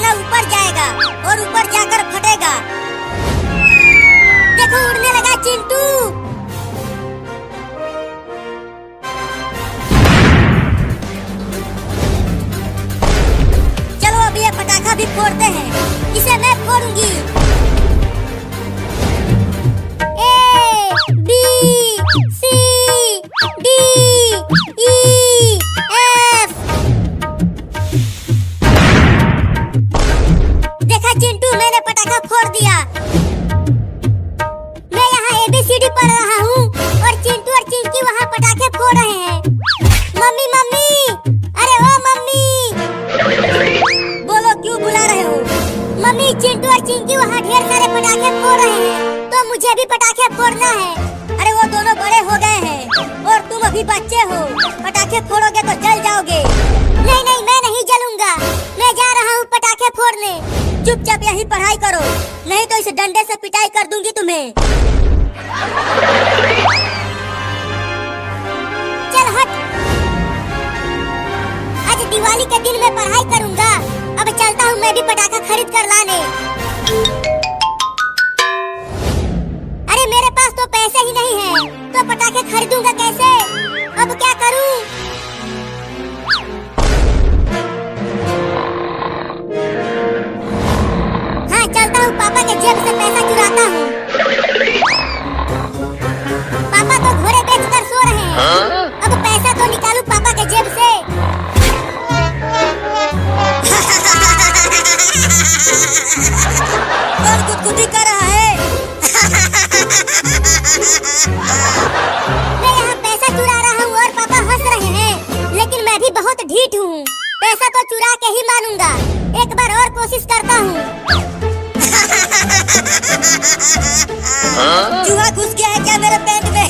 पटाखा ऊपर जाएगा और ऊपर जाकर फटेगा। देखो उड़ने लगा चिंटू। चलो अब ये पटाखा भी फोड़ते हैं, इसे मैं फोड़ूंगी। A B C D E F। देखा चिंटू, मैंने पटाखा फोड़ दिया। मैं यहाँ ABCD पढ़ रहा हूँ और चिंटू और चिंकी वहाँ पटाखे फोड़ रहे हैं। मम्मी मम्मी, अरे ओ मम्मी। बोलो, क्यों बुला रहे हो? मम्मी, चिंटू और चिंकी वहाँ ढेर सारे पटाखे फोड़ रहे हैं, तो मुझे भी पटाखे फोड़ना है। अरे वो दोनों बड़े हो गए हैं और तुम अभी बच्चे हो, पटाखे फोड़ोगे तो जल जाओगे। नहीं नहीं, मैं नहीं जलूंगा, मैं जा रहा हूँ पटाखे फोड़ने। चुपचाप यही पढ़ाई करो, नहीं तो इस डंडे से पिटाई कर दूंगी तुम्हें। चल हट, आज दिवाली के दिन मैं पढ़ाई करूंगा। अब चलता हूँ मैं भी पटाखा खरीद कर लाने। अरे मेरे पास तो पैसे ही नहीं है, तो पटाखे खरीदूंगा कैसे? अब क्या करूं? हाँ, चलता हूँ, पापा के जेब से पैसा चुराता हूँ। पापा तो घोड़े बेचकर सो रहे हैं, अब पैसा तो निकालूं पापा के जेब से। कौन गुदगुदी कर रहा है? मैं यहाँ पैसा चुरा रहा हूँ और पापा हंस रहे हैं, लेकिन मैं भी बहुत ढीठ हूँ। पैसा तो चुरा के ही मानूंगा, एक बार और कोशिश करता हूँ। चूहा घुस गया है क्या मेरे पेट में?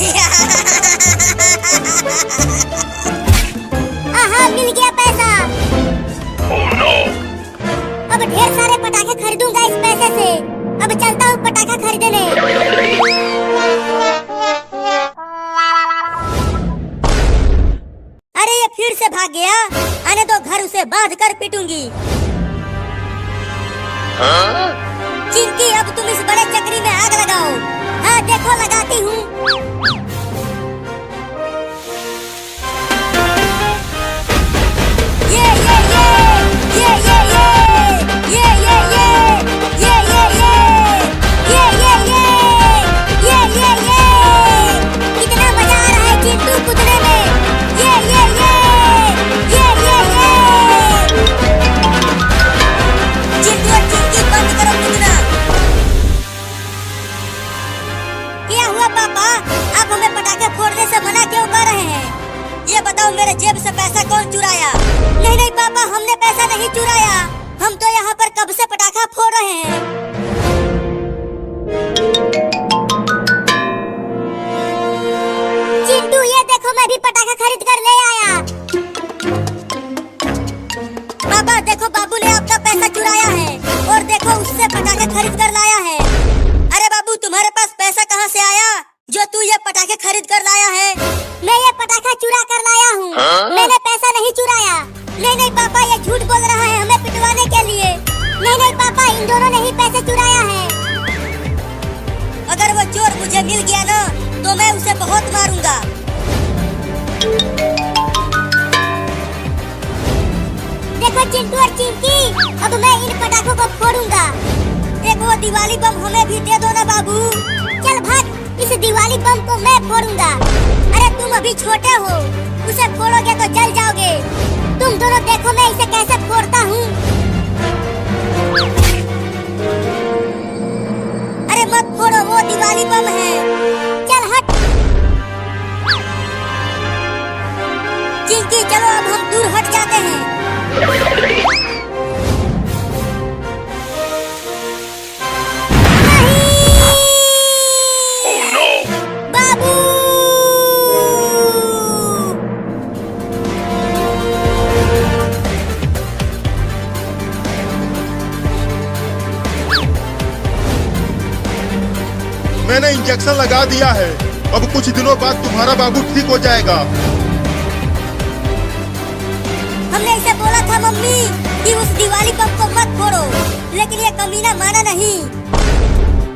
आहा, मिल गया पैसा। Oh, no. अब ढेर सारे पटाखे खरीदूंगा इस पैसे से। अब चलता हूँ पटाखा खरीदने। अरे ये फिर से भाग गया, आने दो, घर उसे बांध कर पीटूंगी। चिंकी, अब तुम इस बड़े चक्री में आग लगाओ। हाँ देखो, लगाती हूँ। कितना मजा आ रहा है चिंटू कूदने में। चिंटू और चिंकी, बंद करो कूदना। क्या हुआ पापा, आप हमें पटाखे फोड़ने से मना क्यों कर रहे हैं? ये बताओ, मेरे जेब से पैसा कौन चुराया? नहीं नहीं पापा, हमने पैसा नहीं चुराया, हम तो यहाँ पर कब से पटाखा फोड़ रहे हैं। चिंटू, ये देखो, मैं भी पटाखा खरीद कर ले आया। पापा देखो, बाबू ने आपका पैसा चुराया है और देखो उससे पटाखे खरीद कर लाया है। अरे बाबू, तुम्हारे पास पैसा कहाँ से आया जो तू ये पटाखे खरीद कर लाया है? मैं ये पटाखा चुरा कर लाया हूँ। मैंने पैसा नहीं चुराया। नहीं नहीं पापा, ये झूठ बोल रहा है हमें पिटवाने के लिए। नहीं नहीं पापा, इन दोनों ने ही पैसे चुराया है। अगर वो चोर मुझे मिल गया ना, तो मैं उसे बहुत मारूंगा। देखो चिंटू और चिंकी, अब मैं इन पटाखों को फोड़ूंगा। एक वो दिवाली बम हमें भी दे दो ना बाबू। चल भाग, इस दिवाली बम को मैं फोड़ूंगा। अरे तुम अभी छोटे हो, उसे फोड़ोगे तो जल जाओगे। तुम दोनों देखो मैं इसे कैसे फोड़ता हूँ। अरे मत फोड़ो, वो दिवाली बम है। चल हट। चिंकी, चलो अब हम दूर हट जाते हैं। मैंने इंजेक्शन लगा दिया है, अब कुछ दिनों बाद तुम्हारा बाबू ठीक हो जाएगा। हमने इसे बोला था मम्मी कि उस दिवाली बम को मत फोड़ो, लेकिन ये कमीना माना नहीं।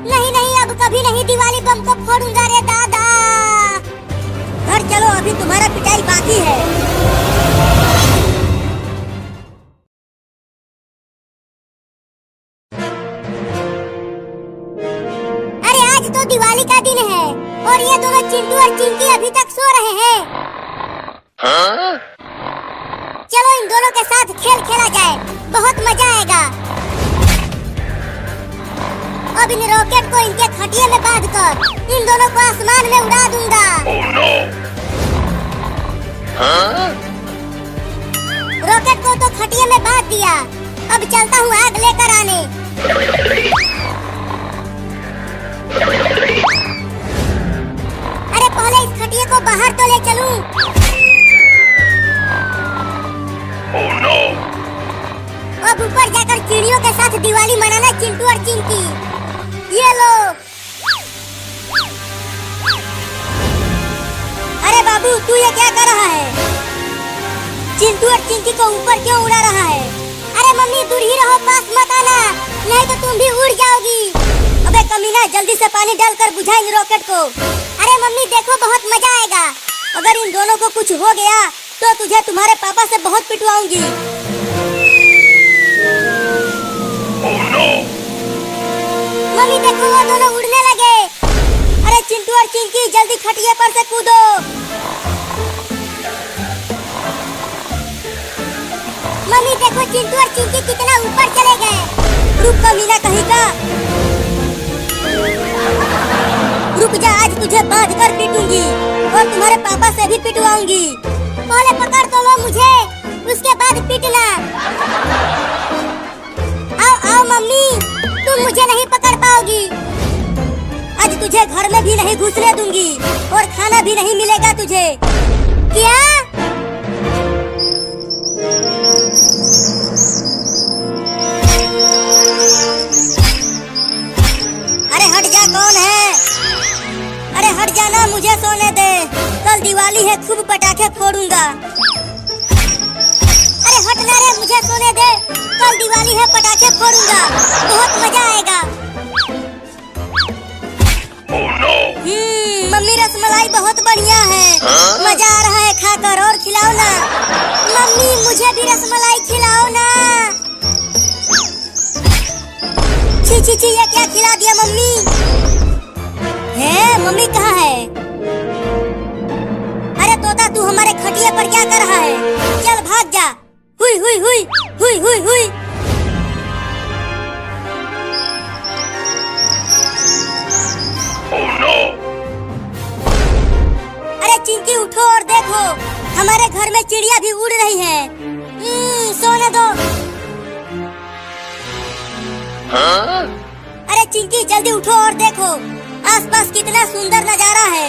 नहीं नहीं, अब कभी नहीं दिवाली बम को फोड़ूंगा रे दादा। घर चलो, अभी तुम्हारा पिटाई बाकी है। अरे आज तो दिवाली का दिन है और ये दोनों चिंटू और चिंकी अभी तक सो रहे हैं। चलो इन दोनों के साथ खेल खेला जाए, बहुत मजा आएगा। अब इन रॉकेट को इनके खटिए में बांधकर इन दोनों को आसमान में उड़ा दूंगा। रॉकेट को तो खटिए में बांध दिया, अब चलता हूँ आग लेकर आने। अरे पहले इस खटिए को बाहर तो ले चलूं। अब ऊपर जाकर चिड़ियों के साथ दिवाली मनाना चिंटू और चिंकी। ये लो। अरे बाबू, तू ये क्या कर रहा है? चिंटू और चिंकी को ऊपर क्यों उड़ा रहा है? अरे मम्मी, दूर ही रहो, पास मत आना, नहीं तो तुम भी उड़ जाओगी। अबे कमीना, जल्दी से पानी डालकर बुझा इन रॉकेट को। अरे मम्मी देखो, बहुत मजा आएगा। अगर इन दोनों को कुछ हो गया तो तुझे तुम्हारे पापा से बहुत पिटवाऊंगी। मम्मी देखो, वो दोनों उड़ने लगे। अरे चिंटू और चिंकी, जल्दी खटिए पर से कूदो। मम्मी देखो, चिंटू और चिंकी कितना ऊपर चले गए। रुक कमीना कहीं का, रुक जा, आज तुझे बांध कर पीटूंगी और तुम्हारे पापा से भी पिटवाऊंगी। पहले पकड़ तो लो मुझे, उसके बाद पीटना। आओ आओ मम्मी, तुम मुझे नहीं पकड़ पाओगी। आज तुझे घर में भी नहीं घुसने दूंगी और खाना भी नहीं मिलेगा तुझे। क्या? अरे हट जा, कौन है? अरे हट जाना, मुझे सोने दे, कल दिवाली है, खूब पटाखे फोड़ूंगा। अरे हटना रे, मुझे सोने दे, कल दिवाली है, पटाखे फोड़ूंगा, बहुत मजा आएगा। मम्मी रसमलाई बहुत बढ़िया है, मजा आ रहा है खाकर, और खिलाओ ना। मम्मी मुझे भी रसमलाई खिलाओ ना। छी छी छी, ये क्या खिला दिया मम्मी? है मम्मी कहाँ है? अरे तोता, तू हमारे खटिए पर क्या कर रहा है? चल भाग जा। हुई हुई हुई हुई हुई हुई। अरे चिंकी उठो और देखो, हमारे घर में चिड़िया भी उड़ रही है। सोने दो। अरे चिंकी जल्दी उठो और देखो, आसपास कितना सुंदर नजारा है,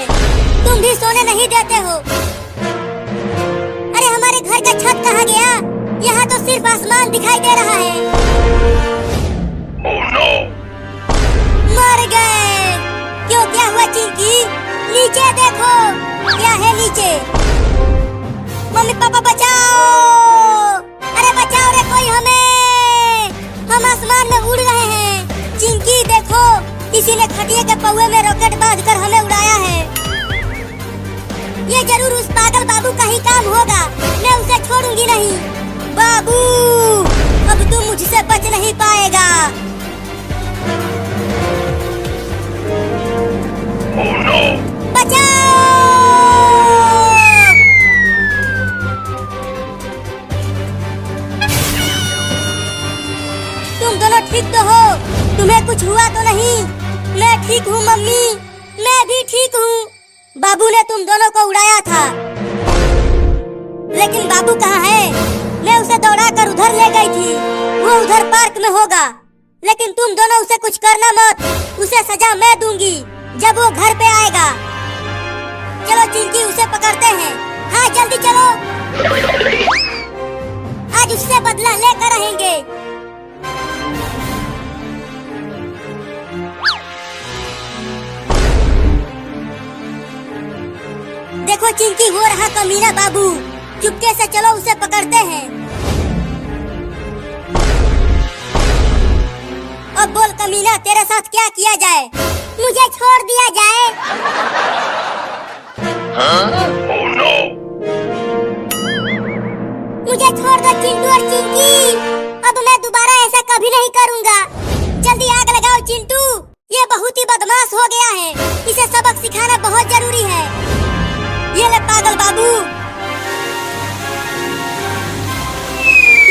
तुम भी सोने नहीं देते हो। अरे हमारे घर का छत कहाँ गया? यहाँ तो सिर्फ आसमान दिखाई दे रहा है। मर गए। क्यों, क्या हुआ चिंकी? नीचे देखो, क्या है नीचे? मम्मी पापा बचाओ, अरे बचाओ रे कोई हमें, हम आसमान में उड़ रहे हैं। चिंकी देखो, किसी ने खटिए के पौए में रॉकेट बांधकर हमें उड़ाया है। ये जरूर उस पागल बाबू का ही काम होगा, मैं उसे छोड़ूंगी नहीं। बाबू, अब तू मुझसे बच नहीं पाएगा। बचाओ! तुम दोनों ठीक तो हो? तुम्हें कुछ हुआ तो नहीं? मैं ठीक हूँ मम्मी, मैं भी ठीक हूँ। बाबू ने तुम दोनों को उड़ाया था, लेकिन बाबू कहाँ है? मैं उसे दौड़ा कर उधर ले गई थी, वो उधर पार्क में होगा। लेकिन तुम दोनों उसे कुछ करना मत, उसे सजा मैं दूंगी जब वो घर पे आएगा। चलो चिंकी, उसे पकड़ते हैं। हाँ जल्दी चलो, आज उससे बदला लेकर रहेंगे। देखो चिंकी, हो रहा कमीना बाबू, चुपके से चलो उसे पकड़ते हैं। अब बोल कमीना, तेरे साथ क्या किया जाए? मुझे छोड़ दिया जाए। Oh no! मुझे छोड़ दो चिंटू और चिंकी, अब मैं दोबारा ऐसा कभी नहीं करूँगा। जल्दी आग लगाओ चिंटू, ये बहुत ही बदमाश हो गया है, इसे सबक सिखाना बहुत जरूरी है। ये ले पागल बाबू।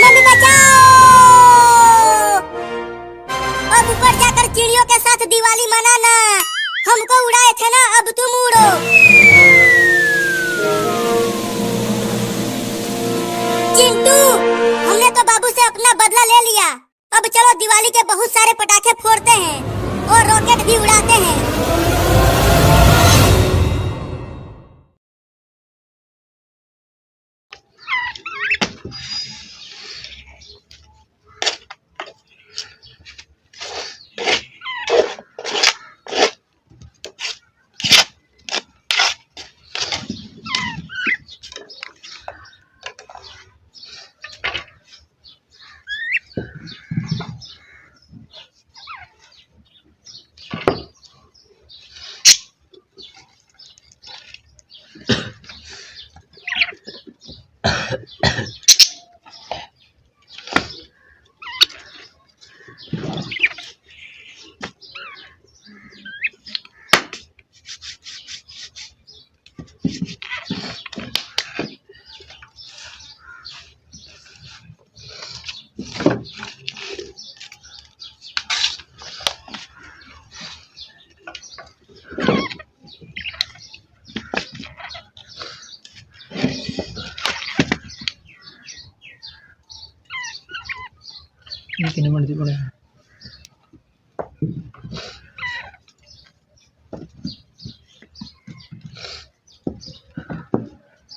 मम्मी बचाओ। अब ऊपर जाकर चिड़ियों के साथ दिवाली मनाना। हमको उड़ाए थे ना, अब तुम उड़ो। चिंटू, हमने तो बाबू से अपना बदला ले लिया। अब चलो दिवाली के बहुत सारे पटाखे फोड़ते हैं और रॉकेट भी उड़ाते हैं। कितने मर्जी पड़े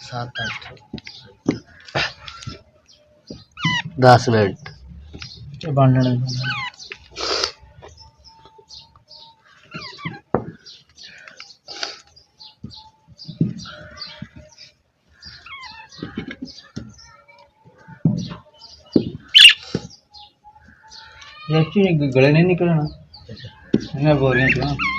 7 8 10 मिनट बांधने गले नहीं निकलना, मैं बोल रही हूँ।